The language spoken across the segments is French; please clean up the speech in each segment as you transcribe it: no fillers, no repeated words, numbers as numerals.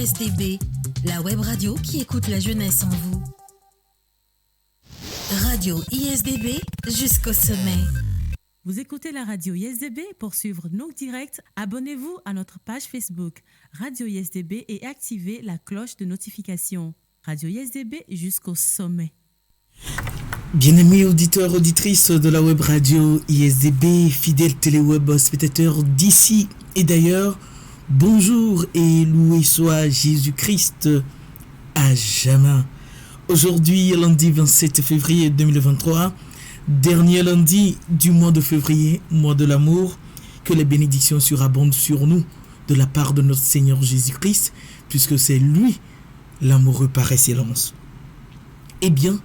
ISDB, la web radio qui écoute la jeunesse en vous. Radio ISDB jusqu'au sommet. Vous écoutez la radio ISDB. Pour suivre nos directs, abonnez-vous à notre page Facebook Radio ISDB et activez la cloche de notification. Radio ISDB jusqu'au sommet. Bien-aimés auditeurs, auditrices de la web radio ISDB, fidèles téléweb spectateurs d'ici et d'ailleurs, bonjour et loué soit Jésus-Christ à jamais. Aujourd'hui, lundi 27 février 2023, dernier lundi du mois de février, mois de l'amour, que les bénédictions surabondent sur nous de la part de notre Seigneur Jésus-Christ, puisque c'est lui l'amoureux par excellence. Eh bien,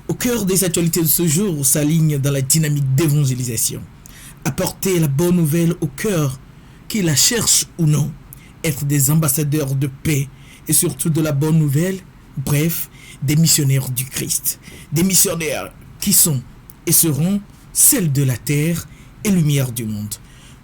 au cœur des actualités de ce jour, s'aligne dans la dynamique d'évangélisation. Apporter la bonne nouvelle au cœur, qu'ils la cherchent ou non, être des ambassadeurs de paix et surtout de la bonne nouvelle, bref, des missionnaires du Christ. Des missionnaires qui sont et seront celles de la terre et lumière du monde.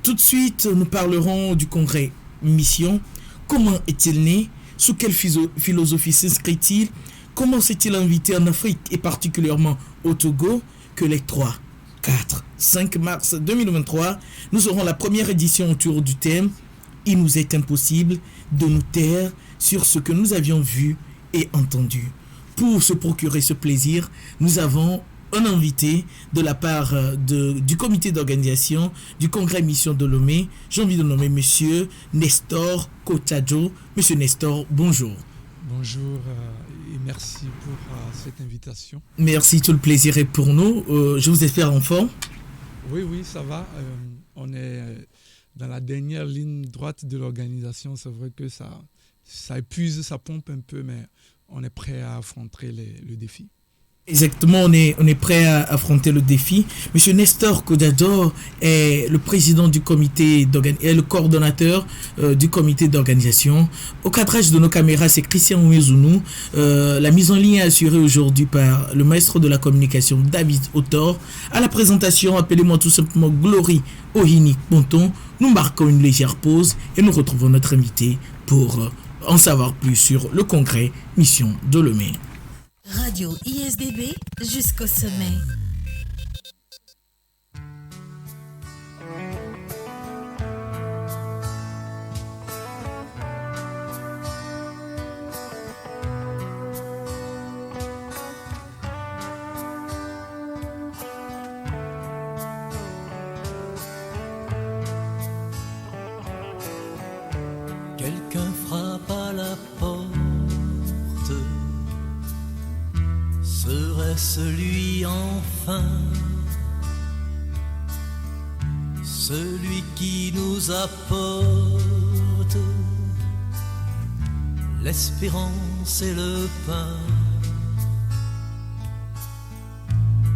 Tout de suite, nous parlerons du congrès Mission. Comment est-il né? Sous quelle philosophie s'inscrit-il? Comment s'est-il invité en Afrique et particulièrement au Togo? Que les 3, 4, 5 mars 2023, nous aurons la première édition autour du thème « Il nous est impossible de nous taire sur ce que nous avions vu et entendu ». Pour se procurer ce plaisir, nous avons un invité de la part du comité d'organisation du congrès Mission de Lomé. J'ai envie de nommer Monsieur Nestor Kotadjo. Monsieur Nestor, bonjour. Bonjour et merci pour cette invitation. Merci, tout le plaisir est pour nous. Je vous espère en forme. Oui, ça va. On est dans la dernière ligne droite de l'organisation. C'est vrai que ça épuise, ça pompe un peu, mais on est prêt à affronter le défi. Exactement, on est prêt à affronter le défi. Monsieur Nestor Kotadjo est le président du comité est le coordonnateur du comité d'organisation. Au cadrage de nos caméras, c'est Christian Ouezounou. La mise en ligne est assurée aujourd'hui par le maestro de la communication David Autor. À la présentation, appelez-moi tout simplement Glory Ohini Ponton. Nous marquons une légère pause et nous retrouvons notre invité pour en savoir plus sur le congrès Mission de Lomé. Radio ISDB jusqu'au sommet. Quelqu'un frappe à la porte. Serait-ce lui enfin, celui qui nous apporte l'espérance et le pain?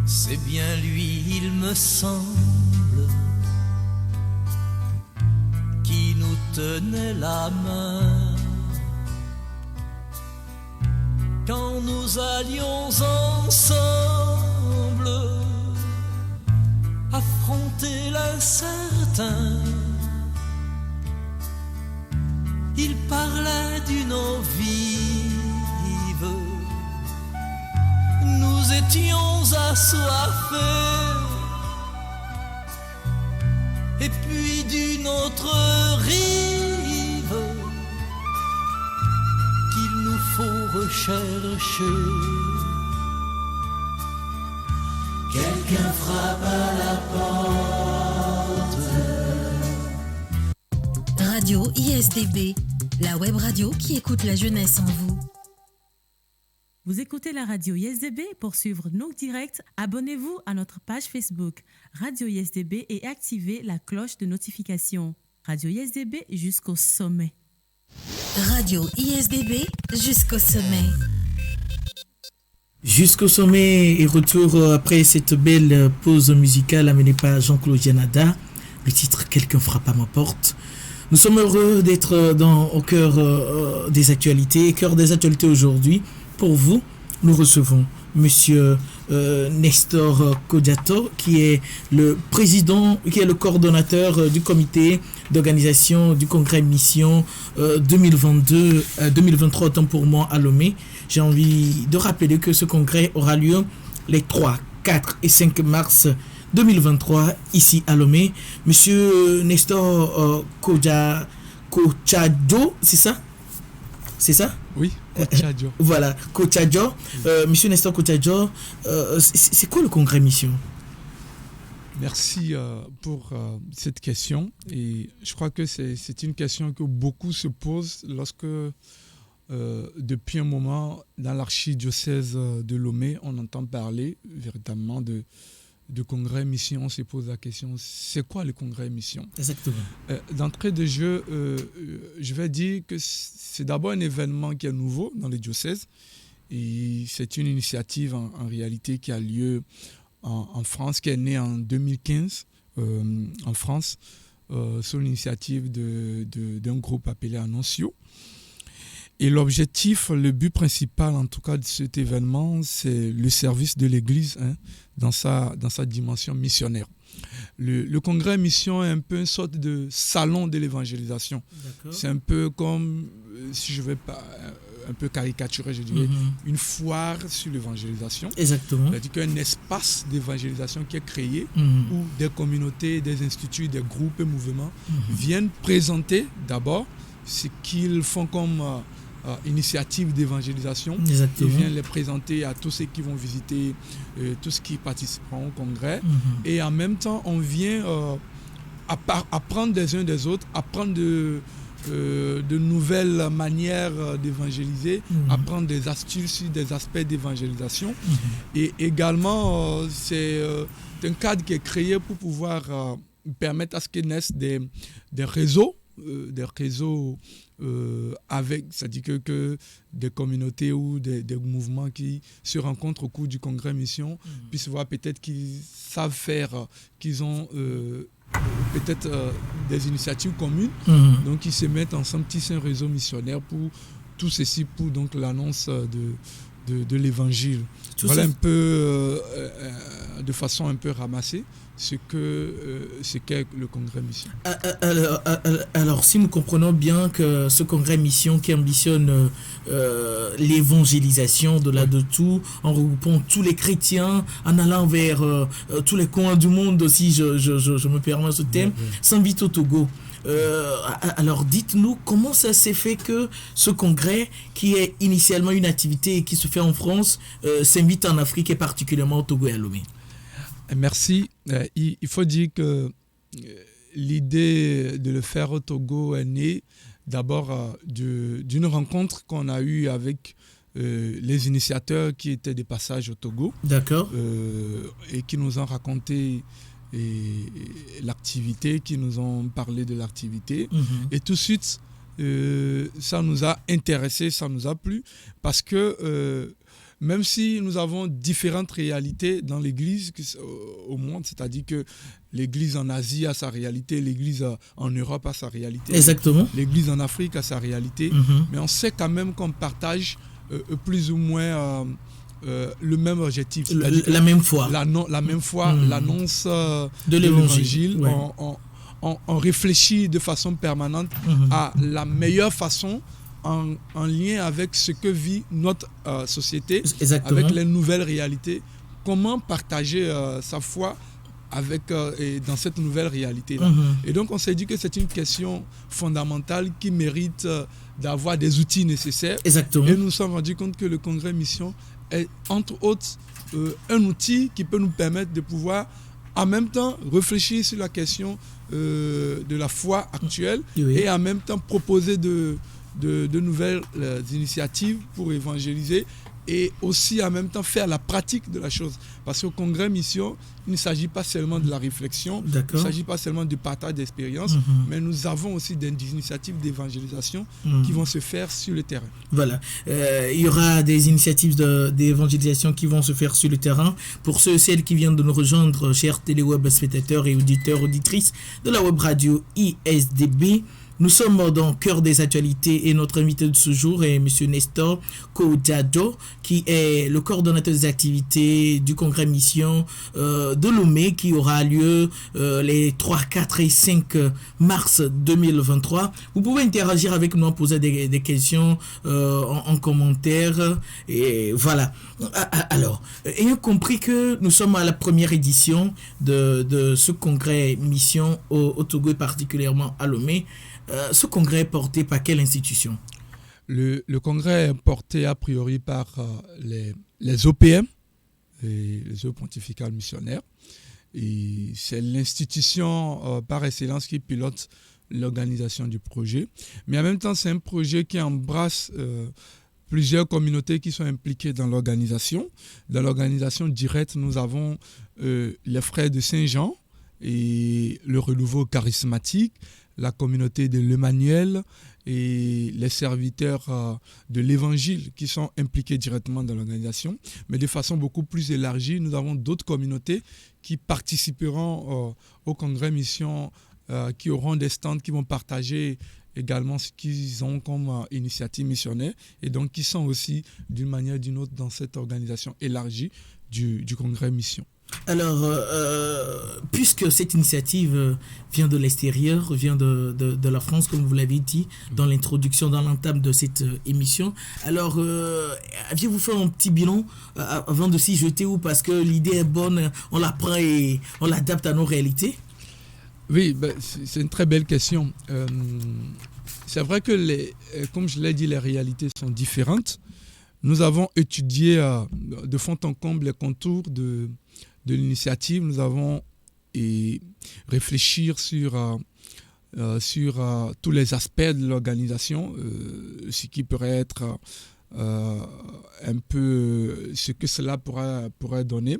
C'est bien lui, il me semble, qui nous tenait la main quand nous allions ensemble affronter l'incertain. Il parlait d'une eau vive, nous étions assoiffés, et puis d'une autre rive qu'il nous faut rechercher. Quelqu'un frappe à la porte. Radio ISDB, la web radio qui écoute la jeunesse en vous. Vous écoutez la radio ISDB. Pour suivre nos directs, abonnez-vous à notre page Facebook Radio ISDB et activez la cloche de notification. Radio ISDB jusqu'au sommet. Radio ISDB jusqu'au sommet. Jusqu'au sommet et retour après cette belle pause musicale amenée par Jean-Claude Janada. Le titre « Quelqu'un frappe à ma porte ». Nous sommes heureux d'être au cœur des actualités. Cœur des actualités aujourd'hui. Pour vous, nous recevons Monsieur Nestor Kotadjo, qui est le président, qui est le coordonnateur du comité d'organisation du congrès Mission 2023, autant pour moi, à Lomé. J'ai envie de rappeler que ce congrès aura lieu les 3, 4 et 5 mars 2023 ici à Lomé. Monsieur Nestor Kotadjo, c'est ça? C'est ça? Oui, Kotadjo. Voilà, Kotadjo. Monsieur Nestor Kotadjo, c'est quoi le congrès Mission? Merci pour cette question. Et je crois que c'est une question que beaucoup se posent lorsque, depuis un moment, dans l'archidiocèse de Lomé, on entend parler véritablement de congrès Mission. On se pose la question, c'est quoi le congrès Mission? Exactement. D'entrée de jeu, je vais dire que c'est d'abord un événement qui est nouveau dans le diocèse. Et c'est une initiative en réalité qui a lieu en France, qui est née en 2015 en France, sous l'initiative d'un groupe appelé Annontio. Et l'objectif, le but principal en tout cas de cet événement, c'est le service de l'Église dans sa dimension missionnaire. Le congrès mission est un peu une sorte de salon de l'évangélisation. D'accord. C'est un peu comme, si je vais pas un peu caricaturer, je dirais, une foire sur l'évangélisation. Exactement. C'est-à-dire qu'un espace d'évangélisation qui est créé où des communautés, des instituts, des groupes et mouvements viennent présenter d'abord ce qu'ils font comme initiative d'évangélisation. Exactement. Ils viennent les présenter à tous ceux qui vont visiter, tous ceux qui participeront au congrès. Et en même temps, on vient apprendre des uns des autres, apprendre de nouvelles manières d'évangéliser, apprendre des astuces, des aspects d'évangélisation. Et également, c'est un cadre qui est créé pour pouvoir permettre à ce qu'il naisse des réseaux, avec, c'est-à-dire que des communautés ou des mouvements qui se rencontrent au cours du congrès mission puissent voir peut-être qu'ils savent faire, qu'ils ont peut-être des initiatives communes. Donc ils se mettent ensemble, tissent un réseau missionnaire pour tout ceci, pour donc l'annonce de l'évangile. Voilà un peu de façon un peu ramassée ce qu'est le congrès mission. Alors, si nous comprenons bien que ce congrès mission qui ambitionne l'évangélisation de tout, en regroupant tous les chrétiens, en allant vers tous les coins du monde, si je me permets ce thème, s'invite au Togo. Alors dites-nous comment ça s'est fait que ce congrès, qui est initialement une activité qui se fait en France, s'invite en Afrique et particulièrement au Togo et à Lomé. Merci. Il faut dire que l'idée de le faire au Togo est née d'abord d'une rencontre qu'on a eue avec les initiateurs qui étaient des passages au Togo. D'accord. Et qui nous ont raconté l'activité, qui nous ont parlé de l'activité. Et tout de suite, ça nous a intéressés, ça nous a plu, parce que même si nous avons différentes réalités dans l'Église au monde, c'est-à-dire que l'Église en Asie a sa réalité, l'Église en Europe a sa réalité, exactement, l'Église en Afrique a sa réalité, mais on sait quand même qu'on partage plus ou moins le même objectif, la même foi, la même foi, l'annonce de l'Évangile. Ouais. On réfléchit de façon permanente à la meilleure façon en lien avec ce que vit notre société, exactement, avec les nouvelles réalités. Comment partager sa foi dans cette nouvelle réalité-là. Et donc, on s'est dit que c'est une question fondamentale qui mérite d'avoir des outils nécessaires. Exactement. Et nous nous sommes rendus compte que le congrès mission est, entre autres, un outil qui peut nous permettre de pouvoir, en même temps, réfléchir sur la question de la foi actuelle et en même temps proposer de nouvelles initiatives pour évangéliser et aussi en même temps faire la pratique de la chose. Parce qu'au congrès mission, il ne s'agit pas seulement de la réflexion, il ne s'agit pas seulement du partage d'expérience, mais nous avons aussi des initiatives d'évangélisation qui vont se faire sur le terrain. Voilà. Il y aura des initiatives d'évangélisation qui vont se faire sur le terrain. Pour ceux et celles qui viennent de nous rejoindre, chers téléweb spectateurs et auditeurs, auditrices de la web radio ISDB, nous sommes dans Cœur des actualités et notre invité de ce jour est M. Nestor Kodjado, qui est le coordonnateur des activités du congrès mission de Lomé, qui aura lieu les 3, 4 et 5 mars 2023. Vous pouvez interagir avec nous, poser des questions en commentaire. Et voilà. Alors, ayant compris que nous sommes à la première édition de ce congrès mission au Togo et particulièrement à Lomé, ce congrès est porté par quelle institution? Le congrès est porté a priori par les OPM, les Œuvres pontificales missionnaires. Et c'est l'institution par excellence qui pilote l'organisation du projet. Mais en même temps, c'est un projet qui embrasse plusieurs communautés qui sont impliquées dans l'organisation. Dans l'organisation directe, nous avons les frères de Saint-Jean et le renouveau charismatique, la communauté de l'Emmanuel et les serviteurs de l'Évangile qui sont impliqués directement dans l'organisation. Mais de façon beaucoup plus élargie, nous avons d'autres communautés qui participeront au congrès mission, qui auront des stands, qui vont partager également ce qu'ils ont comme initiative missionnaire et donc qui sont aussi d'une manière ou d'une autre dans cette organisation élargie du congrès mission. Alors, puisque cette initiative vient de l'extérieur, vient de la France, comme vous l'avez dit dans l'introduction, dans l'entame de cette émission, alors, aviez-vous fait un petit bilan avant de s'y jeter, ou parce que l'idée est bonne, on la prend et on l'adapte à nos réalités? Oui, c'est une très belle question. C'est vrai que, comme je l'ai dit, les réalités sont différentes. Nous avons étudié de fond en comble les contours de l'initiative. Nous avons réfléchi sur tous les aspects de l'organisation, ce qui pourrait être un peu ce que cela pourrait donner.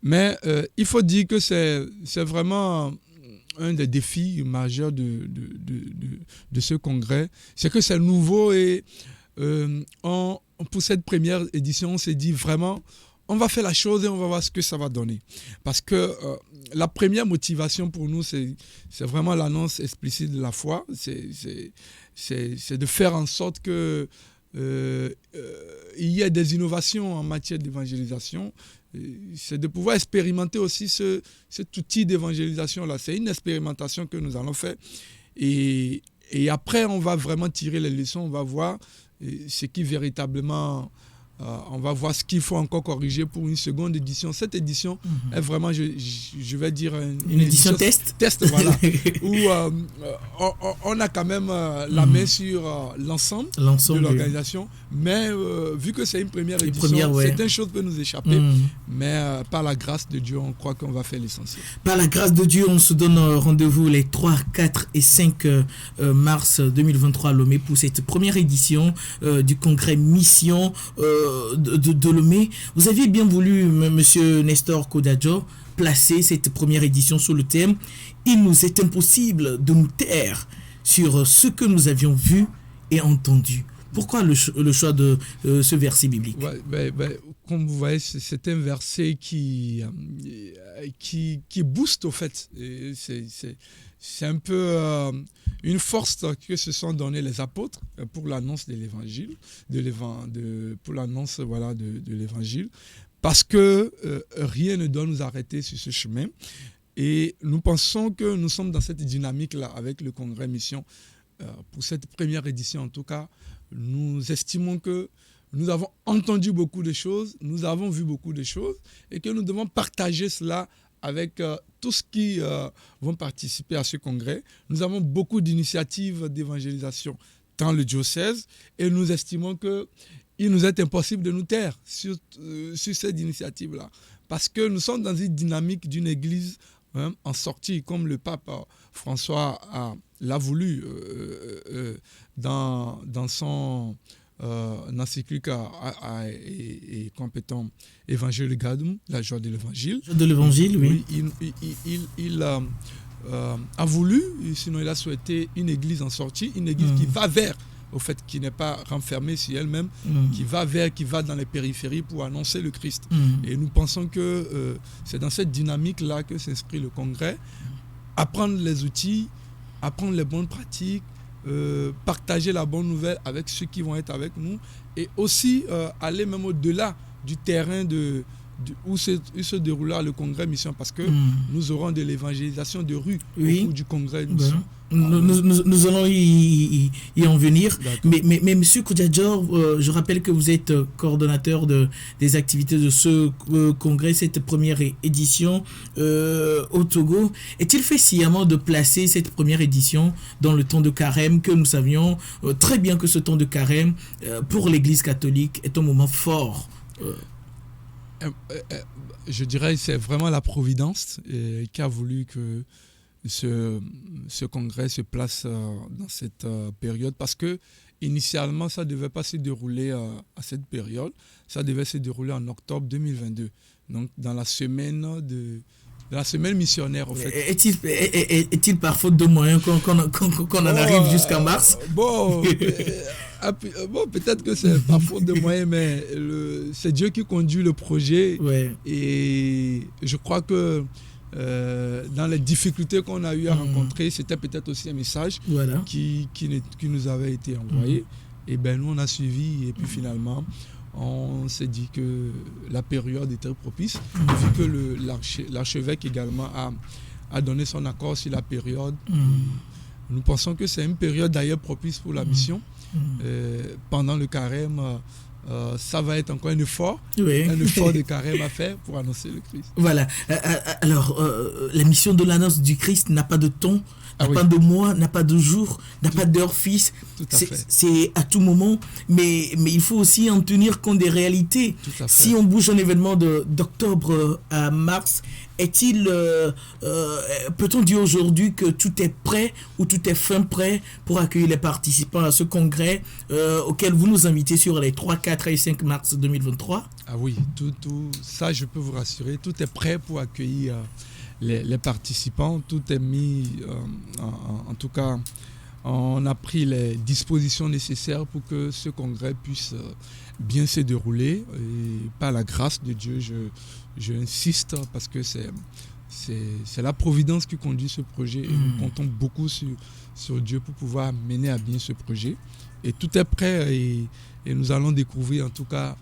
Mais il faut dire que c'est vraiment un des défis majeurs de ce congrès. C'est que c'est nouveau et pour cette première édition, on s'est dit vraiment, on va faire la chose et on va voir ce que ça va donner. Parce que la première motivation pour nous, c'est vraiment l'annonce explicite de la foi. C'est de faire en sorte que il y ait des innovations en matière d'évangélisation. C'est de pouvoir expérimenter aussi cet outil d'évangélisation-là. C'est une expérimentation que nous allons faire. Et après, on va vraiment tirer les leçons, on va voir ce qui véritablement... on va voir ce qu'il faut encore corriger pour une seconde édition. Cette édition est vraiment, je vais dire... Une édition test. Test, voilà. Où on a quand même la main sur l'ensemble de l'organisation. Mais vu que c'est une première édition, certaines choses peuvent nous échapper. Mais par la grâce de Dieu, on croit qu'on va faire l'essentiel. Par la grâce de Dieu, on se donne rendez-vous les 3, 4 et 5 mars 2023 à Lomé pour cette première édition du congrès Mission de Lomé. Vous aviez bien voulu, monsieur Nestor Kodadjo, placer cette première édition sous le thème « Il nous est impossible de nous taire sur ce que nous avions vu et entendu ». Pourquoi le choix de ce verset biblique? Comme vous voyez, c'est un verset qui booste au fait. C'est un peu une force que se sont donnés les apôtres pour l'annonce de l'évangile, pour l'annonce de l'évangile, parce que rien ne doit nous arrêter sur ce chemin. Et nous pensons que nous sommes dans cette dynamique-là avec le Congrès Mission. Pour cette première édition, en tout cas, nous estimons que nous avons entendu beaucoup de choses, nous avons vu beaucoup de choses et que nous devons partager cela avec tous ceux qui vont participer à ce congrès. Nous avons beaucoup d'initiatives d'évangélisation dans le diocèse et nous estimons qu'il nous est impossible de nous taire sur cette initiative-là parce que nous sommes dans une dynamique d'une église en sortie, comme le pape François l'a voulu dans son encyclique et compétent Évangile Gaudium, la joie de l'évangile. De l'évangile, oui. Il a voulu, sinon il a souhaité une église en sortie, une église qui va vers, au fait, qui n'est pas renfermée sur elle-même, qui va dans les périphéries pour annoncer le Christ. Et nous pensons que c'est dans cette dynamique-là que s'inscrit le congrès. Apprendre les outils, apprendre les bonnes pratiques, partager la bonne nouvelle avec ceux qui vont être avec nous et aussi aller même au-delà du terrain où se déroulera le congrès Mission parce que nous aurons de l'évangélisation de rue au cours du congrès Mission. Nous allons y en venir. Mais M. Kodadjo, je rappelle que vous êtes coordonnateur des activités de ce congrès, cette première édition au Togo. Est-il fait sciemment de placer cette première édition dans le temps de carême, que nous savions très bien que ce temps de carême, pour l'Église catholique, est un moment fort? Je dirais que c'est vraiment la Providence qui a voulu que ce congrès se place dans cette période parce que initialement ça ne devait pas se dérouler à cette période, ça devait se dérouler en octobre 2022, donc dans la semaine missionnaire en fait. Est-il par faute de moyens qu'on en arrive jusqu'à mars? Bon, peut-être que c'est par faute de moyens, mais c'est Dieu qui conduit le projet et je crois que dans les difficultés qu'on a eu à rencontrer, c'était peut-être aussi un message qui nous avait été envoyé. Et bien nous on a suivi et puis finalement on s'est dit que la période était propice, vu que l'archevêque également a donné son accord sur la période. Nous pensons que c'est une période d'ailleurs propice pour la mission. Pendant le carême, ça va être encore un effort de carême à faire pour annoncer le Christ. Voilà. Alors, la mission de l'annonce du Christ n'a pas de temps, n'a pas de mois, n'a pas de jour, n'a pas d'heure fixe. C'est à tout moment, mais il faut aussi en tenir compte des réalités. Si on bouge un événement d'octobre à mars, peut-on dire aujourd'hui que tout est prêt ou tout est fin prêt pour accueillir les participants à ce congrès auquel vous nous invitez sur les 3, 4 et 5 mars 2023? Ah oui, tout ça je peux vous rassurer, tout est prêt pour accueillir les participants, tout est mis, en tout cas, on a pris les dispositions nécessaires pour que ce congrès puisse bien se dérouler. Et par la grâce de Dieu, je insiste parce que c'est la providence qui conduit ce projet. Et nous comptons beaucoup sur Dieu pour pouvoir mener à bien ce projet. Et tout est prêt et nous allons découvrir en tout cas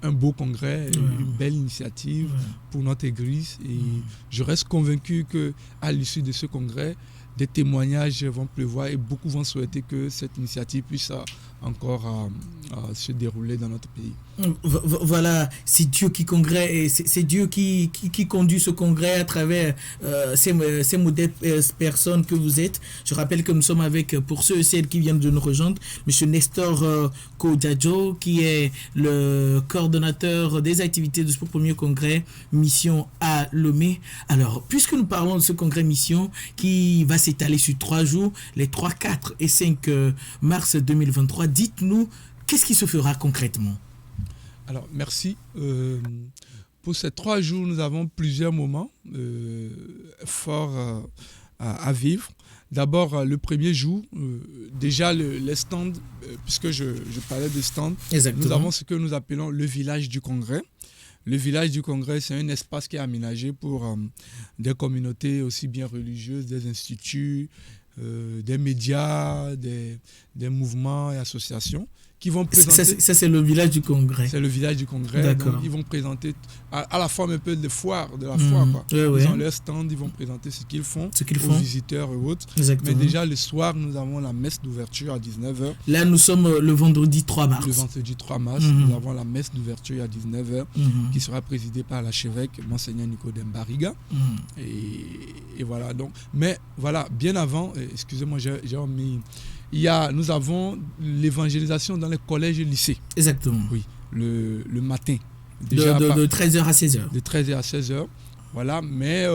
un beau congrès, une belle initiative pour notre église. Et je reste convaincu qu'à l'issue de ce congrès, des témoignages vont pleuvoir et beaucoup vont souhaiter que cette initiative puisse encore se dérouler dans notre pays. Voilà, c'est Dieu qui congrès, c'est Dieu qui conduit ce congrès à travers ces modestes personnes que vous êtes. Je rappelle que nous sommes avec, pour ceux et celles qui viennent de nous rejoindre, M. Nestor Kodjadjo, qui est le coordonnateur des activités de ce premier congrès Mission à Lomé. Alors, puisque nous parlons de ce congrès Mission qui va s'étaler sur 3 jours, les 3, 4 et 5 mars 2023, dites-nous, qu'est-ce qui se fera concrètement? Alors, merci. Pour ces 3 jours, nous avons plusieurs moments forts à vivre. D'abord, le premier jour, déjà les stands, puisque je parlais de stands, nous avons ce que nous appelons le village du congrès. Le village du congrès, c'est un espace qui est aménagé pour des communautés aussi bien religieuses, des instituts, des médias, des mouvements et associations qui vont présenter... Ça, c'est le village du congrès. C'est le village du congrès. D'accord. Donc, ils vont présenter à la forme un peu de la foire. Quoi. Ils ont leur stand, ils vont présenter ce qu'ils font aux visiteurs et autres. Exactement. Mais déjà, le soir, nous avons la messe d'ouverture à 19h. Là, nous sommes le vendredi 3 mars. Le vendredi 3 mars, nous avons la messe d'ouverture à 19h qui sera présidée par l'archevêque, Monseigneur Nicodème Bariga. Et voilà. Donc, mais voilà, bien avant, excusez-moi, j'ai omis... Nous avons l'évangélisation dans les collèges et lycées. Exactement. Oui, le matin. Déjà de 13h à 16h. De 13h à 16h. Voilà, mais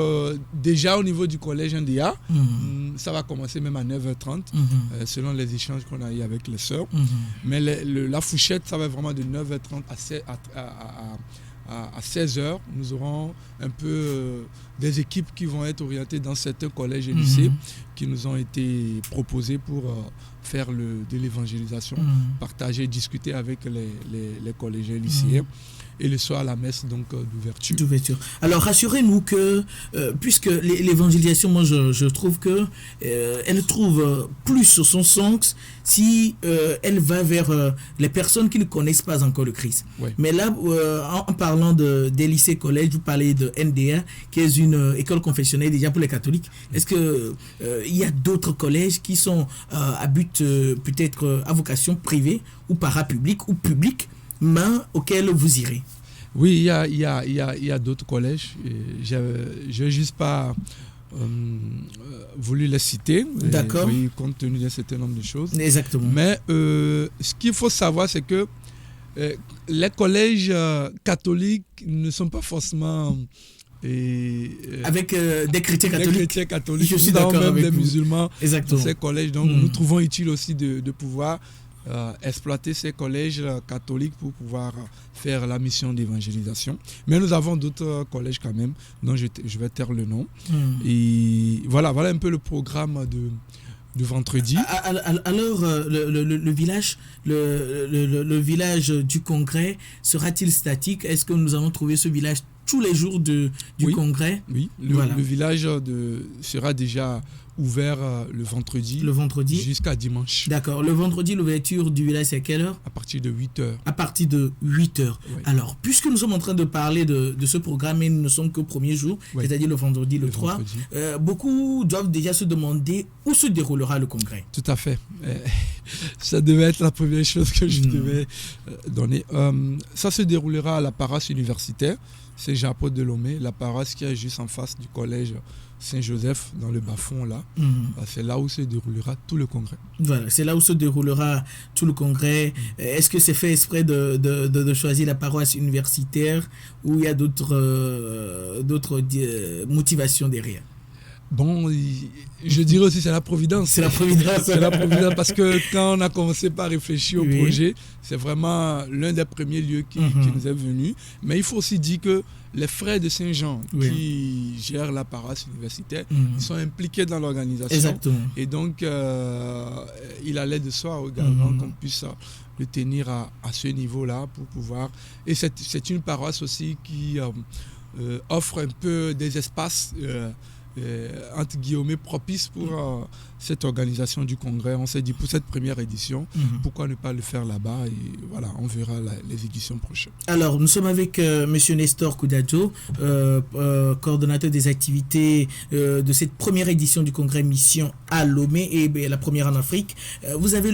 déjà au niveau du collège NDA, ça va commencer même à 9h30, selon les échanges qu'on a eu avec les sœurs. Mais la fourchette, ça va vraiment de 9h30 à 16h. Nous aurons un peu des équipes qui vont être orientées dans certains collèges et lycées qui nous ont été proposés pour faire de l'évangélisation, partager, discuter avec les collégiens et lycéens. Et le soir, la messe donc d'ouverture. Alors, rassurez-nous que, puisque l'évangélisation, moi, je trouve que elle trouve plus son sens si elle va vers les personnes qui ne connaissent pas encore le Christ. Ouais. Mais là, en parlant des lycées collèges, vous parlez de NDA, qui est une école confessionnelle déjà pour les catholiques. Est-ce que il y a d'autres collèges qui sont à but peut-être à vocation privée ou parapublique ou publique, mais auxquels vous irez? Oui, il y a d'autres collèges. Je n'ai juste pas voulu les citer. D'accord. Oui, compte tenu d'un certain nombre de choses. Exactement. Mais ce qu'il faut savoir, c'est que les collèges catholiques ne sont pas forcément... avec des chrétiens catholiques. Des chrétiens catholiques. Je suis d'accord même avec des vous. musulmans Exactement. dans ces collèges. Donc, nous trouvons utile aussi de pouvoir exploiter ces collèges catholiques pour pouvoir faire la mission d'évangélisation. Mais nous avons d'autres collèges quand même, dont je vais taire le nom. Et voilà un peu le programme de vendredi. Alors, le village du congrès sera-t-il statique? Est-ce que nous allons trouver ce village tous les jours du congrès? Oui, le village sera déjà ouvert le vendredi jusqu'à dimanche. D'accord. Le vendredi, l'ouverture du village, c'est à quelle heure? À partir de 8h. À partir de 8h. Oui. Alors, puisque nous sommes en train de parler de ce programme et nous ne sommes qu'au premier jour, c'est-à-dire le vendredi, le 3, beaucoup doivent déjà se demander où se déroulera le congrès. Tout à fait. Ça devait être la première chose que je devais donner. Ça se déroulera à la paroisse universitaire Saint-Jean-Apôtre de Lomé, la paroisse qui est juste en face du collège Saint-Joseph, dans le bas-fond là. C'est là où se déroulera tout le congrès. Voilà, c'est là où se déroulera tout le congrès. Est-ce que c'est fait exprès de choisir la paroisse universitaire ou il y a d'autres motivations derrière? Bon, je dirais aussi c'est la providence. C'est la providence. C'est la providence parce que quand on a commencé par réfléchir au projet, c'est vraiment l'un des premiers lieux qui nous est venu. Mais il faut aussi dire que les frères de Saint-Jean qui gèrent la paroisse universitaire, ils sont impliqués dans l'organisation. Exactement. Et donc, il allait de soi également qu'on puisse le tenir à ce niveau-là pour pouvoir... Et c'est une paroisse aussi qui offre un peu des espaces... entre guillemets propice pour cette organisation du congrès. On s'est dit pour cette première édition, pourquoi ne pas le faire là-bas, et voilà, on verra les éditions prochaines. Alors nous sommes avec monsieur Nestor Koudadjo, coordonnateur des activités de cette première édition du congrès Mission à Lomé, et la première en Afrique. Vous avez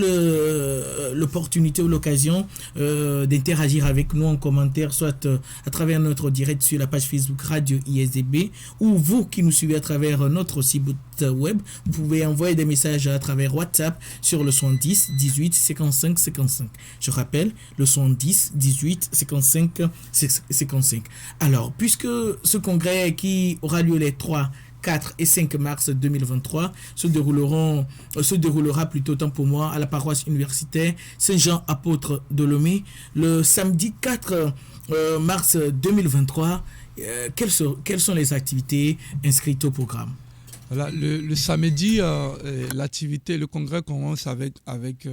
l'opportunité ou l'occasion d'interagir avec nous en commentaire, soit à travers notre direct sur la page Facebook Radio ISDB, ou vous qui nous suivez à travers notre site web, vous pouvez envoyer des messages à travers WhatsApp sur le 70 18 55 55. Je rappelle, le 70 18 55 55. Alors, puisque ce congrès qui aura lieu les 3, 4 et 5 mars 2023 se déroulera plutôt, tant pour moi, à la paroisse universitaire Saint-Jean-Apôtre de Lomé le samedi 4 mars 2023. Quelles sont les activités inscrites au programme? Voilà, le samedi, le congrès commence avec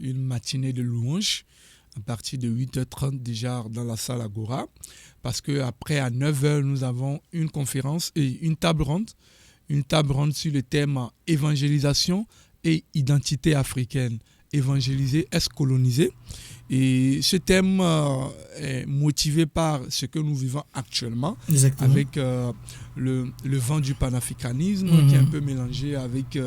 une matinée de louanges à partir de 8h30 déjà dans la salle Agora, parce qu'après à 9h nous avons une conférence et une table ronde sur le thème évangélisation et identité africaine. Évangéliser, est-ce coloniser? Et ce thème est motivé par ce que nous vivons actuellement. Exactement. Avec le vent du panafricanisme qui est un peu mélangé avec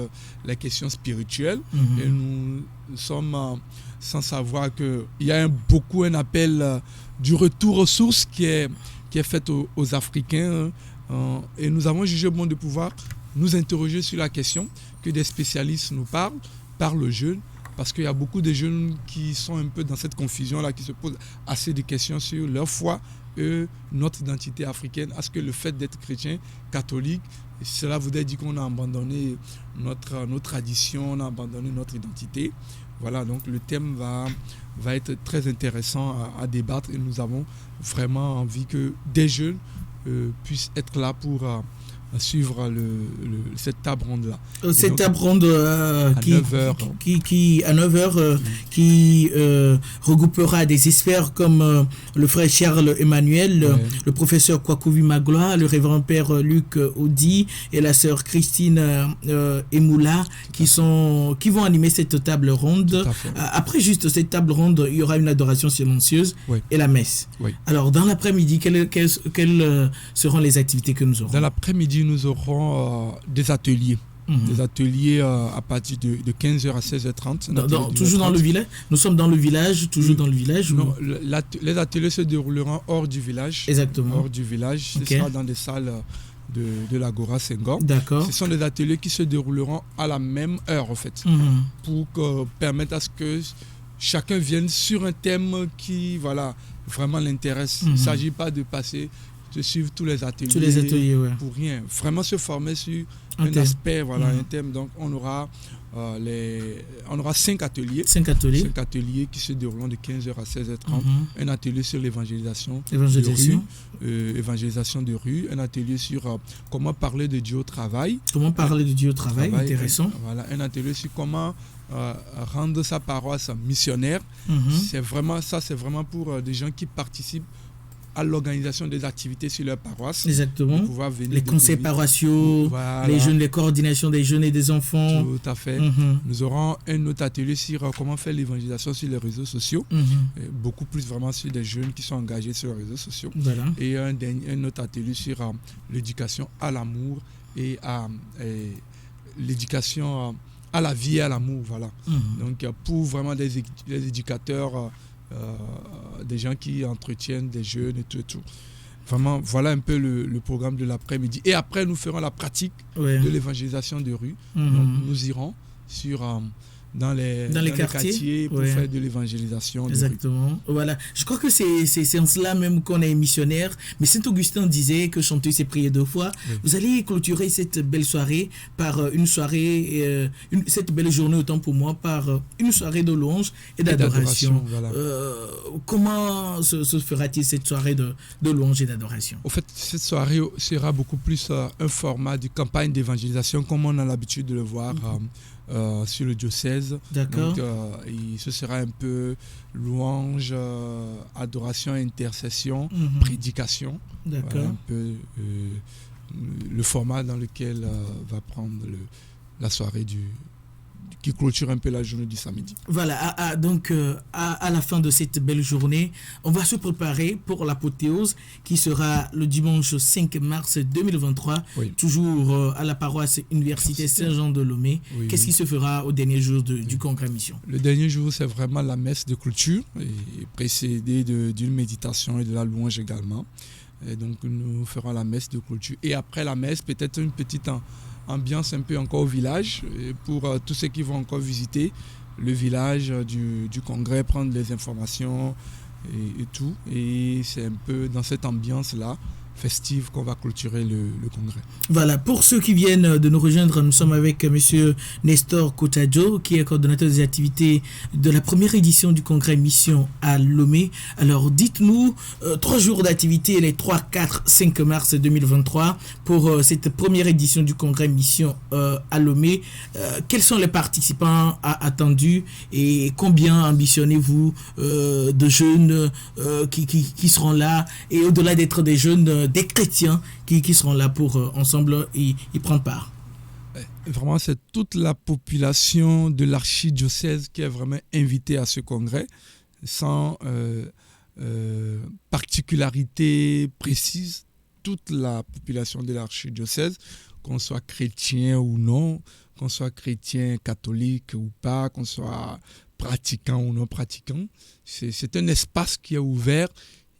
les questions spirituelles. Et nous sommes sans savoir qu'il y a beaucoup un appel du retour aux sources qui est fait aux Africains. Et nous avons jugé bon de pouvoir nous interroger sur la question, que des spécialistes nous parlent aux jeunes. Parce qu'il y a beaucoup de jeunes qui sont un peu dans cette confusion-là, qui se posent assez de questions sur leur foi et notre identité africaine. Est-ce que le fait d'être chrétien, catholique, cela voudrait dire qu'on a abandonné nos traditions, on a abandonné notre identité? Voilà, donc le thème va être très intéressant à débattre, et nous avons vraiment envie que des jeunes puissent être là pour... suivre cette table ronde là. Cette table ronde qui à 9h qui regroupera des experts comme le frère Charles Emmanuel, le professeur Kwakovi Magloire, le révérend père Luc Audi et la sœur Christine Emoula qui vont animer cette table ronde. Après juste cette table ronde, il y aura une adoration silencieuse et la messe. Alors dans l'après-midi, quelles seront les activités que nous aurons? Dans l'après-midi, nous aurons des ateliers. Des ateliers à partir de 15h à 16h30. Toujours dans le village? Nous sommes dans le village, toujours dans le village? Non, les ateliers se dérouleront hors du village. Exactement. Hors du village. Ce sera dans des salles de l'Agora Senghor. D'accord. Ce sont des ateliers qui se dérouleront à la même heure, en fait. Pour permettre à ce que chacun vienne sur un thème qui, vraiment l'intéresse. Il ne s'agit pas de suivre tous les ateliers pour rien. Vraiment se former sur un aspect, un thème. Donc on aura 5 ateliers. 5 ateliers qui se dérouleront de 15h à 16h30. Un atelier sur l'évangélisation de rue. Un atelier sur comment parler de Dieu au travail. Intéressant. Un atelier sur comment rendre sa paroisse missionnaire. C'est vraiment pour des gens qui participent à l'organisation des activités sur leur paroisse. Exactement. De pouvoir venir les conseils paroissiaux, voilà. les jeunes, les coordinations des jeunes et des enfants. Tout à fait. Nous aurons un autre atelier sur comment faire l'évangélisation sur les réseaux sociaux. Beaucoup plus vraiment sur des jeunes qui sont engagés sur les réseaux sociaux. Voilà. Et un autre atelier sur l'éducation à l'amour et à l'éducation à la vie et à l'amour. Voilà. Donc pour vraiment des éducateurs, des gens qui entretiennent des jeunes et tout. Vraiment, voilà un peu le programme de l'après-midi. Et après, nous ferons la pratique de l'évangélisation de rue. Donc, nous irons dans les quartiers pour faire de l'évangélisation. Exactement. Voilà. Je crois que c'est en cela même qu'on est missionnaire. Mais Saint-Augustin disait que chanter, c'est prier 2 fois. Oui. Vous allez clôturer cette belle soirée par une soirée, cette belle journée autant pour moi, par une soirée de louange et d'adoration. Voilà. Comment se fera-t-il cette soirée de louange et d'adoration? En fait, cette soirée sera beaucoup plus un format de campagne d'évangélisation comme on a l'habitude de le voir. Sur le diocèse. D'accord. Donc, ce sera un peu louange, adoration, intercession, prédication. D'accord. Voilà un peu le format dans lequel va prendre la soirée qui clôture un peu la journée du samedi. Voilà, donc à la fin de cette belle journée, on va se préparer pour l'apothéose qui sera le dimanche 5 mars 2023, toujours à la paroisse université Saint-Jean de Lomé. Qu'est-ce qui se fera au dernier jour du congrès mission? Le dernier jour, c'est vraiment la messe de clôture, précédée d'une méditation et de la louange également. Et donc nous ferons la messe de clôture. Et après la messe, peut-être une petite ambiance un peu encore au village pour tous ceux qui vont encore visiter le village du congrès, prendre les informations et tout. Et c'est un peu dans cette ambiance-là festive qu'on va clôturer le congrès. Voilà, pour ceux qui viennent de nous rejoindre, nous sommes avec M. Nestor Kotadjo, qui est coordonnateur des activités de la première édition du congrès Mission à Lomé. Alors, dites-nous, 3 jours d'activité, les 3, 4, 5 mars 2023, pour cette première édition du congrès Mission à Lomé. Quels sont les participants attendus et combien ambitionnez-vous de jeunes qui seront là, et au-delà d'être des jeunes, des chrétiens qui seront là pour ensemble y prendre part? Vraiment, c'est toute la population de l'archidiocèse qui est vraiment invitée à ce congrès, sans particularité précise. Toute la population de l'archidiocèse, qu'on soit chrétien ou non, qu'on soit chrétien catholique ou pas, qu'on soit pratiquant ou non pratiquant, c'est un espace qui est ouvert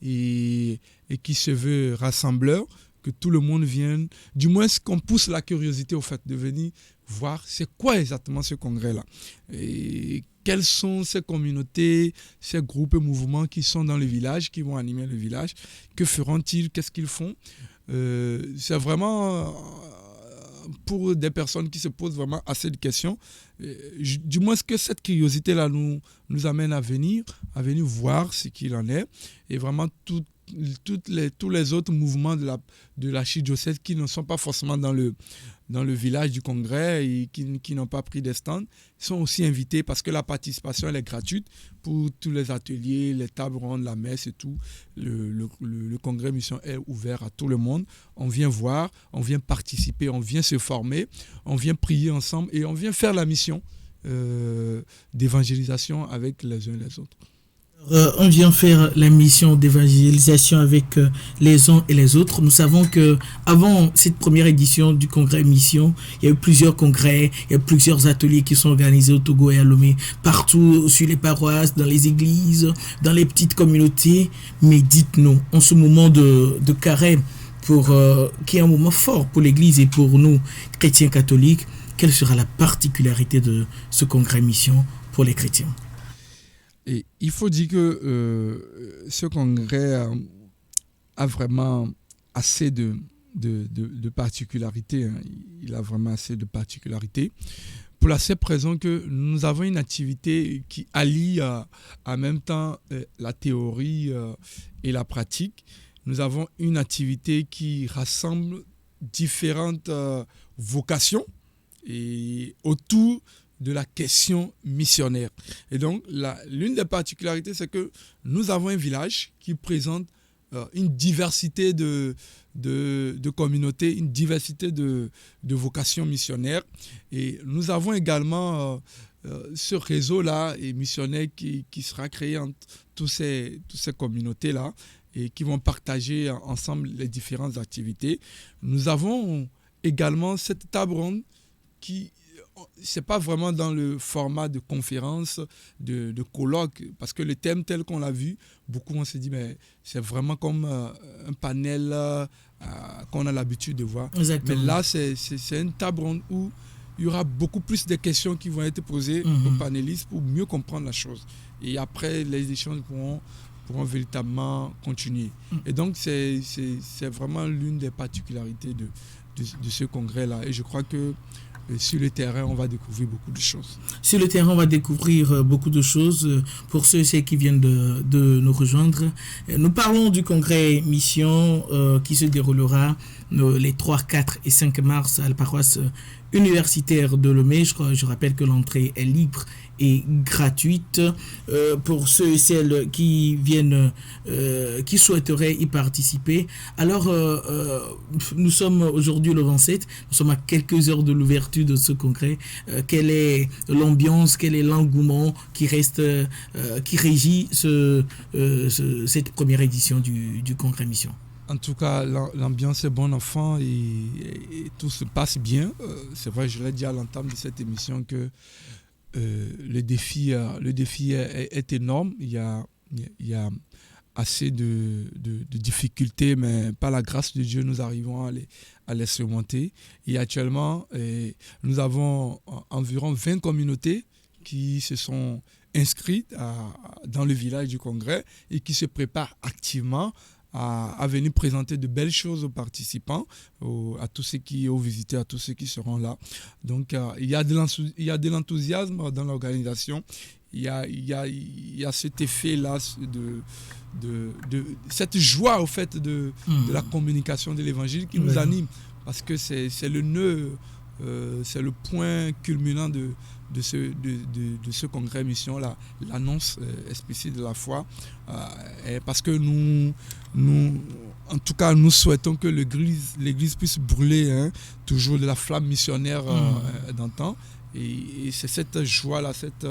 et qui se veut rassembleur, que tout le monde vienne, du moins qu'on pousse la curiosité au fait de venir voir c'est quoi exactement ce congrès-là. Et quelles sont ces communautés, ces groupes et mouvements qui sont dans le village, qui vont animer le village, que feront-ils, qu'est-ce qu'ils font. C'est vraiment pour des personnes qui se posent vraiment assez de questions, du moins que cette curiosité-là nous amène à venir voir ce qu'il en est, et vraiment tous les autres mouvements de l'archidiocèse qui ne sont pas forcément dans le village du congrès et qui n'ont pas pris des stands sont aussi invités, parce que la participation elle est gratuite pour tous les ateliers, les tables rondes, la messe et tout. Le congrès mission est ouvert à tout le monde. On vient voir, on vient participer, on vient se former, on vient prier ensemble et on vient faire la mission d'évangélisation avec les uns et les autres. On vient faire la mission d'évangélisation avec les uns et les autres. Nous savons que avant cette première édition du congrès Mission, il y a eu plusieurs congrès, il y a eu plusieurs ateliers qui sont organisés au Togo et à Lomé, partout sur les paroisses, dans les églises, dans les petites communautés. Mais dites-nous, en ce moment de carême, qui est un moment fort pour l'Église et pour nous, chrétiens catholiques, quelle sera la particularité de ce congrès Mission pour les chrétiens? Et il faut dire que ce congrès a vraiment assez de particularités. Hein. Il a vraiment assez de particularités. Pour la simple raison que nous avons une activité qui allie en même temps la théorie et la pratique. Nous avons une activité qui rassemble différentes vocations et autour de la question missionnaire. Et donc, l'une des particularités, c'est que nous avons un village qui présente une diversité de communautés, une diversité de vocations missionnaires. Et nous avons également ce réseau-là et missionnaire qui sera créé entre toutes ces communautés-là et qui vont partager ensemble les différentes activités. Nous avons également cette table ronde qui, c'est pas vraiment dans le format de conférence, de colloque, parce que le thème tel qu'on l'a vu, beaucoup on s'est dit, mais c'est vraiment comme un panel qu'on a l'habitude de voir. Exactement. Mais là, c'est une table ronde où il y aura beaucoup plus de questions qui vont être posées aux panélistes pour mieux comprendre la chose. Et après, les échanges pourront véritablement continuer. Et donc, c'est vraiment l'une des particularités de ce congrès-là. Et je crois que sur le terrain, on va découvrir beaucoup de choses. Sur le terrain, on va découvrir beaucoup de choses. Pour ceux et celles qui viennent de nous rejoindre, nous parlons du congrès Mission qui se déroulera les 3, 4 et 5 mars à la paroisse universitaire de Lomé. Je rappelle que l'entrée est libre et gratuite pour ceux et celles qui viennent, qui souhaiteraient y participer. Alors, nous sommes aujourd'hui le 27, nous sommes à quelques heures de l'ouverture de ce congrès. Quelle est l'ambiance, quel est l'engouement qui reste, qui régit cette première édition du congrès Mission? En tout cas, l'ambiance est bon enfant et tout se passe bien. C'est vrai, je l'ai dit à l'entame de cette émission que le défi est énorme. Il y a assez de difficultés, mais par la grâce de Dieu, nous arrivons à les surmonter. Et actuellement, nous avons environ 20 communautés qui se sont inscrites dans le village du congrès et qui se préparent activement à venir présenter de belles choses aux participants, à tous ceux aux visiteurs, à tous ceux qui seront là. Donc, il y a de l'enthousiasme dans l'organisation. Il y a cet effet-là de cette joie, au fait, de la communication de l'évangile qui nous anime. Parce que c'est le nœud, c'est le point culminant de ce congrès mission, l'annonce explicite de la foi. Parce que nous, en tout cas, nous souhaitons que l'Église puisse brûler toujours de la flamme missionnaire d'antan. Et c'est cette joie-là, cette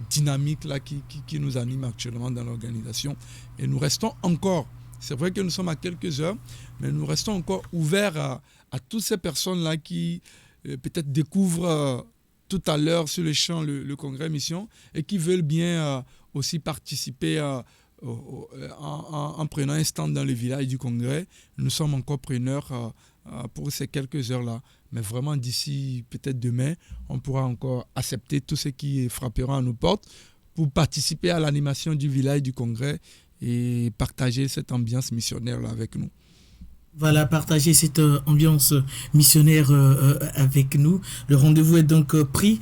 dynamique-là qui nous anime actuellement dans l'organisation. Et nous restons encore, c'est vrai que nous sommes à quelques heures, mais nous restons encore ouverts à toutes ces personnes-là qui peut-être découvrent tout à l'heure sur le champ le congrès Mission et qui veulent bien aussi participer en prenant un stand dans le village du congrès. Nous sommes encore preneurs pour ces quelques heures-là. Mais vraiment, d'ici peut-être demain, on pourra encore accepter tous ceux qui frapperont à nos portes pour participer à l'animation du village du congrès et partager cette ambiance missionnaire-là avec nous. Voilà, partager cette ambiance missionnaire avec nous. Le rendez-vous est donc pris,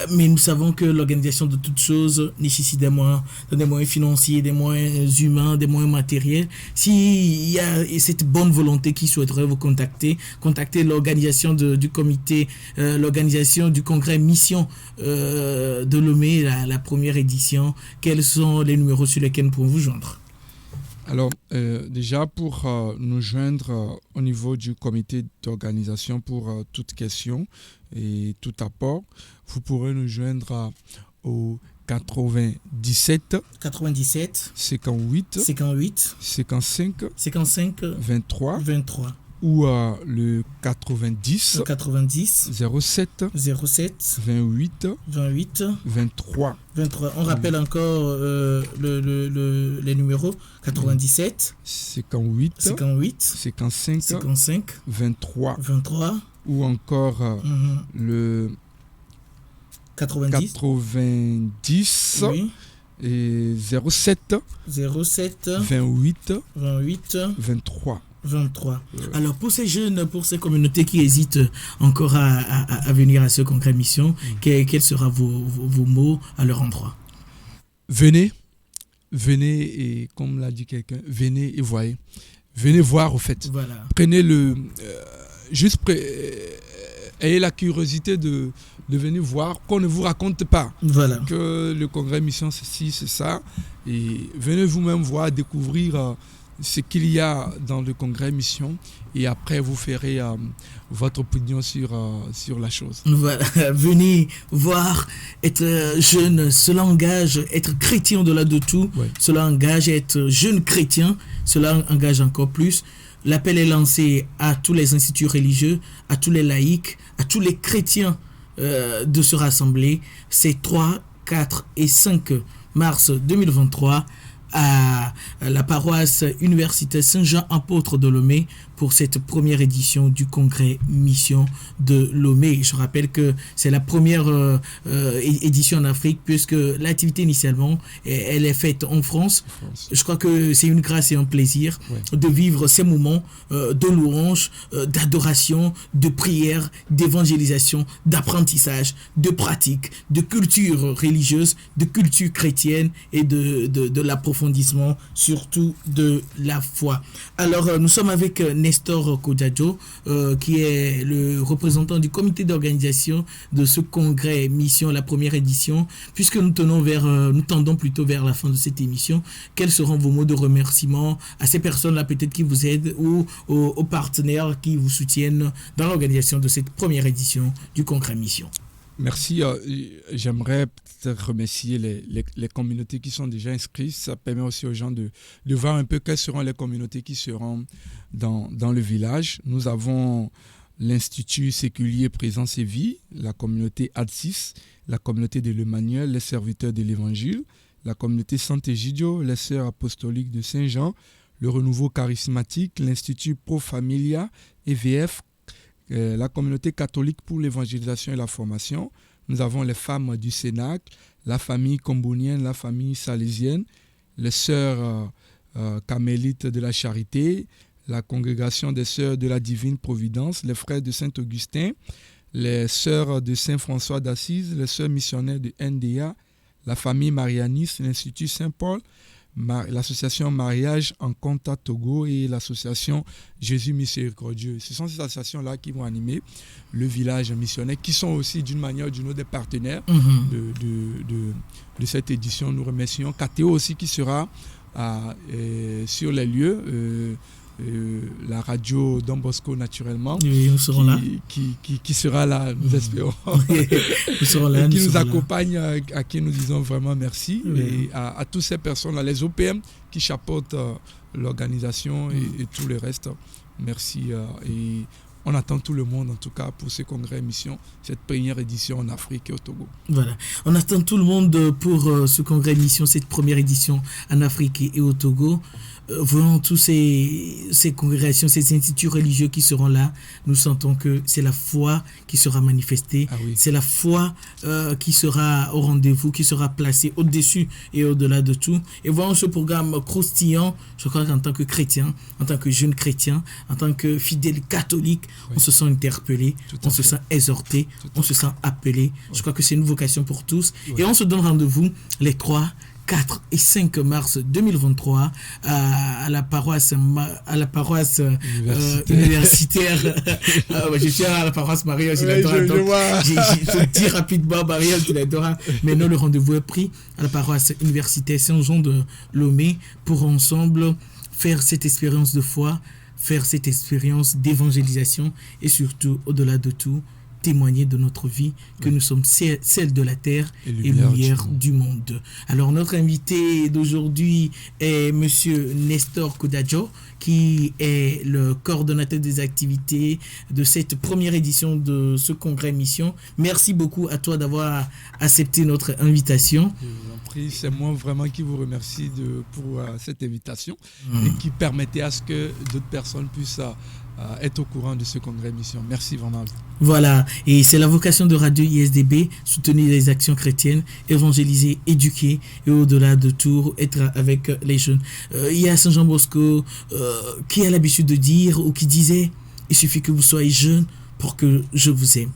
mais nous savons que l'organisation de toutes choses nécessite des moyens financiers, des moyens humains, des moyens matériels. S'il y a cette bonne volonté qui souhaiterait vous contactez l'organisation du comité, l'organisation du congrès Mission de Lomé, la première édition. Quels sont les numéros sur lesquels nous pouvons vous joindre? Alors, déjà, pour nous joindre au niveau du comité d'organisation pour toute question et tout apport, vous pourrez nous joindre au 97 58 55 23 ou le 90 07 28 23. On rappelle encore les numéros 97 58 55 23 ou encore le 90 oui. Et 07 28 23. Alors pour ces jeunes, pour ces communautés qui hésitent encore à venir à ce congrès Mission, quels seront vos mots à leur endroit? Venez et comme l'a dit quelqu'un, venez et voyez. Venez voir au fait. Voilà. Prenez ayez la curiosité de venir voir, qu'on ne vous raconte pas Voilà. que le congrès mission c'est ci, c'est ça. Et venez vous-même voir, découvrir ce qu'il y a dans le congrès mission. Et après, vous ferez votre opinion sur la chose. Voilà, venez voir, être jeune, cela engage, être chrétien au-delà de tout, Ouais. cela engage, être jeune chrétien, cela engage encore plus. L'appel est lancé à tous les instituts religieux, à tous les laïcs, à tous les chrétiens de se rassembler. C'est 3, 4 et 5 mars 2023 à la paroisse universitaire Saint-Jean apôtre de Lomé pour cette première édition du congrès mission de Lomé. Je rappelle que c'est la première édition en Afrique puisque l'activité initialement elle est faite en France. Je crois que c'est une grâce et un plaisir de vivre ces moments de louange, d'adoration, de prière, d'évangélisation, d'apprentissage, de pratique, de culture religieuse, de culture chrétienne et de l'approfondissement, surtout de la foi. Alors, nous sommes avec Nestor Kodadjo, qui est le représentant du comité d'organisation de ce congrès mission, la première édition. Puisque nous tendons plutôt vers la fin de cette émission, quels seront vos mots de remerciement à ces personnes-là peut-être qui vous aident ou aux partenaires qui vous soutiennent dans l'organisation de cette première édition du congrès mission? Merci. J'aimerais peut-être remercier les communautés qui sont déjà inscrites. Ça permet aussi aux gens de voir un peu quelles seront les communautés qui seront dans le village. Nous avons l'Institut séculier Présence et Vie, la communauté AD6, la communauté de l'Emmanuel, les serviteurs de l'Évangile, la communauté Sant'Egidio, les sœurs apostoliques de Saint-Jean, le renouveau charismatique, l'Institut Pro Familia, EVF, la communauté catholique pour l'évangélisation et la formation. Nous avons les femmes du Cénacle, la famille combonienne, la famille salésienne, les sœurs carmélites de la Charité, la congrégation des sœurs de la Divine Providence, les frères de Saint-Augustin, les sœurs de Saint-François d'Assise, les sœurs missionnaires de NDA, la famille marianiste, l'Institut Saint-Paul, l'association Mariage en Conta Togo et l'association Jésus Miséricordieux. Ce sont ces associations-là qui vont animer le village missionnaire, qui sont aussi d'une manière ou d'une autre des partenaires de cette édition. Nous remercions KTO aussi qui sera sur les lieux. La radio Don Bosco naturellement, oui, nous serons là. Qui sera là, nous espérons. Nous serons là, qui nous accompagne, à qui nous disons vraiment merci. Oui. Et à toutes ces personnes-là, les OPM qui chapeautent l'organisation et tout le reste. Merci. Et on attend tout le monde, en tout cas, pour ce congrès mission, cette première édition en Afrique et au Togo. Voilà. On attend tout le monde pour ce congrès mission, cette première édition en Afrique et au Togo. Voyons tous ces congrégations, ces instituts religieux qui seront là, nous sentons que c'est la foi qui sera manifestée, c'est la foi qui sera au rendez-vous, qui sera placée au-dessus et au-delà de tout. Et voyons ce programme croustillant, je crois qu'en tant que chrétien, en tant que jeune chrétien, en tant que fidèle catholique, on se sent interpellé, on se sent exhorté, on se sent appelé. Je crois que c'est une vocation pour tous. Et on se donne rendez-vous les 3, 4 et 5 mars 2023 à la paroisse universitaire. Je suis à la paroisse Maria Auxiliadora. Je dis rapidement Maria Auxiliadora. Maintenant, le rendez-vous est pris à la paroisse universitaire Saint-Jean de Lomé pour ensemble faire cette expérience de foi, faire cette expérience d'évangélisation et surtout, au-delà de tout, témoigner de notre vie, que nous sommes celle de la terre et lumière du monde. Alors, notre invité d'aujourd'hui est Monsieur Nestor Kodadjo, qui est le coordonnateur des activités de cette première édition de ce congrès mission. Merci beaucoup à toi d'avoir accepté notre invitation. Je vous en prie, c'est moi vraiment qui vous remercie pour cette invitation et qui permettait à ce que d'autres personnes puissent être au courant de ce congrès mission. Merci vraiment. Voilà, et c'est la vocation de Radio ISDB, soutenir les actions chrétiennes, évangéliser, éduquer et au-delà de tout, être avec les jeunes. Il y a Saint Jean Bosco qui a l'habitude de dire ou qui disait, il suffit que vous soyez jeune pour que je vous aime.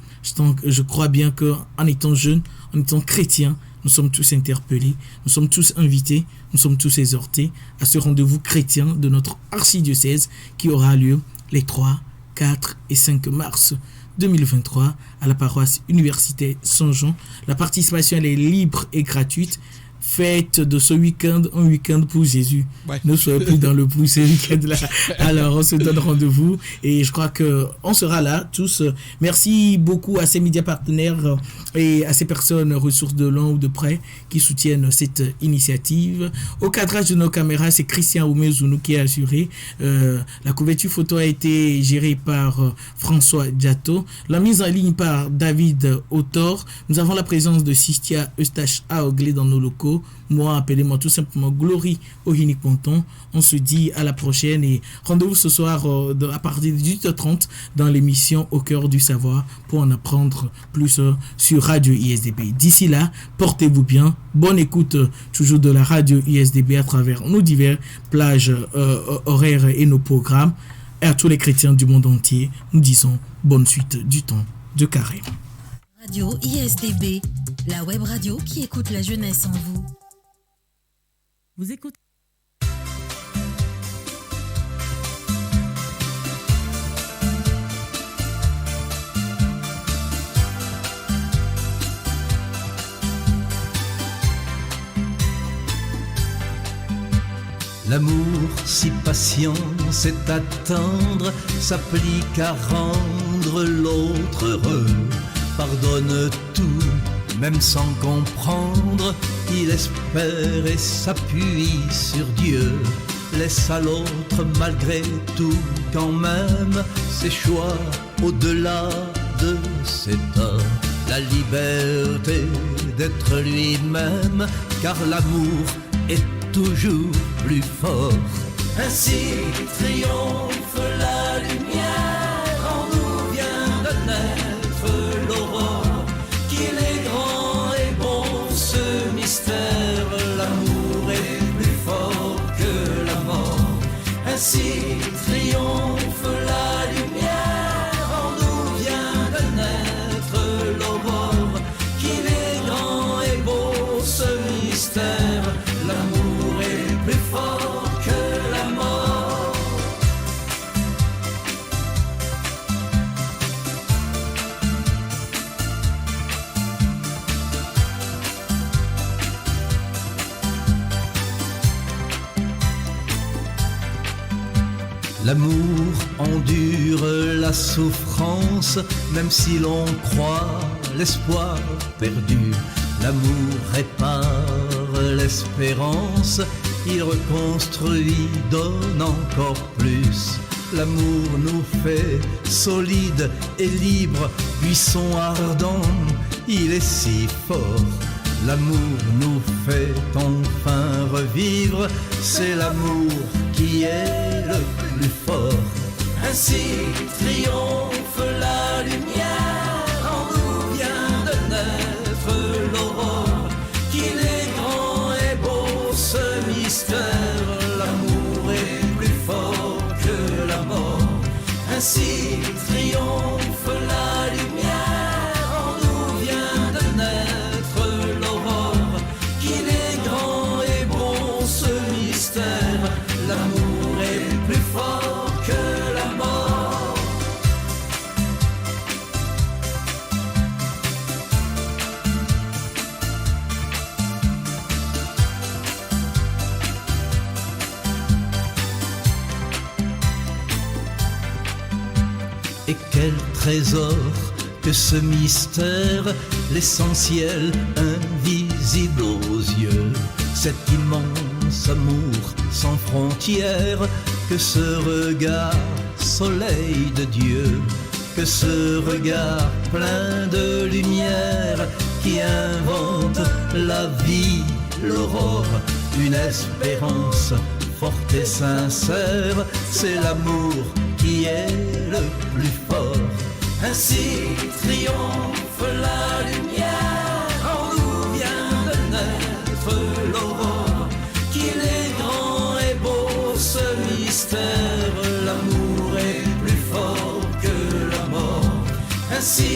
Je crois bien qu'en étant jeune, en étant chrétien, nous sommes tous interpellés, nous sommes tous invités, nous sommes tous exhortés à ce rendez-vous chrétien de notre archidiocèse qui aura lieu les 3, 4 et 5 mars 2023 à la paroisse universitaire Saint-Jean. La participation elle est libre et gratuite. Faites de ce week-end un week-end pour Jésus. Ouais. Ne soyez plus dans le pouls ce week-end-là. Alors, on se donne rendez-vous et je crois qu'on sera là tous. Merci beaucoup à ces médias partenaires et à ces personnes ressources de loin ou de près qui soutiennent cette initiative. Au cadrage de nos caméras, c'est Christian Oumezounou qui a assuré. La couverture photo a été gérée par François Diato. La mise en ligne par David Autor. Nous avons la présence de Sistia Eustache Aoglé dans nos locaux. Moi, appelez-moi tout simplement Glory Ohini Ponton. On se dit à la prochaine et rendez-vous ce soir à partir de 18h30 dans l'émission Au cœur du savoir pour en apprendre plus sur Radio ISDB. D'ici là, portez-vous bien. Bonne écoute toujours de la Radio ISDB à travers nos divers plages horaires et nos programmes. Et à tous les chrétiens du monde entier, nous disons bonne suite du temps de carême. Radio ISDB, la web radio qui écoute la jeunesse en vous. Vous écoutez L'amour si patient, c'est attendre, s'applique à rendre l'autre heureux. Pardonne tout, même sans comprendre, il espère et s'appuie sur Dieu. Laisse à l'autre malgré tout quand même ses choix au-delà de ses torts. La liberté d'être lui-même, car l'amour est toujours plus fort. Ainsi triomphe la lumière, en nous vient de naître l'aurore. Qu'il est grand et bon ce mystère, l'amour est plus fort que la mort. Ainsi triomphe la lumière, en nous vient de naître l'aurore. Qu'il est grand et beau ce mystère, l'amour est plus fort que la mort. L'amour endure la souffrance, même si l'on croit l'espoir perdu. L'amour répare l'espérance, il reconstruit, donne encore plus. L'amour nous fait solides et libres, buisson ardent, il est si fort. L'amour nous fait enfin revivre, c'est l'amour qui est le plus fort. Ainsi triomphe la lumière, en nous vient de naître l'aurore. Qu'il est grand et beau ce mystère, l'amour est plus fort que la mort. Ainsi triomphe la lumière, en nous vient de naître l'aurore. Qu'il est grand et bon ce mystère, l'amour est plus fort que la mort. Et quel trésor que ce mystère, l'essentiel invisible aux yeux. Cet immense amour sans frontières, que ce regard soleil de Dieu, que ce regard plein de lumière qui invente la vie, l'aurore, une espérance forte et sincère. C'est l'amour qui est le plus fort. Ainsi triomphe la lumière, en nous vient de naître l'aurore. Qu'il est grand et beau ce mystère, l'amour est plus fort que la mort. Ainsi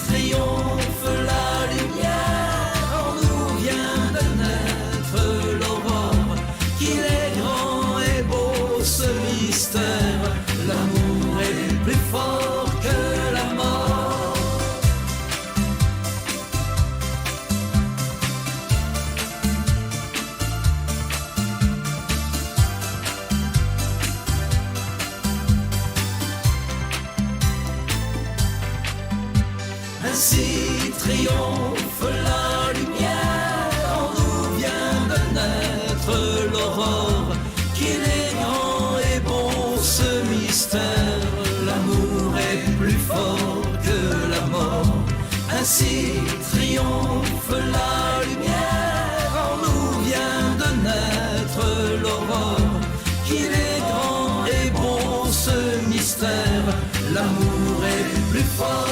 triomphe la lumière, en nous vient de naître l'aurore. Qu'il est grand et beau ce mystère, l'amour est plus fort que la mort. Ainsi triomphe la lumière, en nous vient de naître l'aurore. Qu'il est grand et bon ce mystère, l'amour est plus fort que la mort. Ainsi triomphe la lumière, en nous vient de naître l'aurore. Qu'il est grand et bon ce mystère, l'amour est plus fort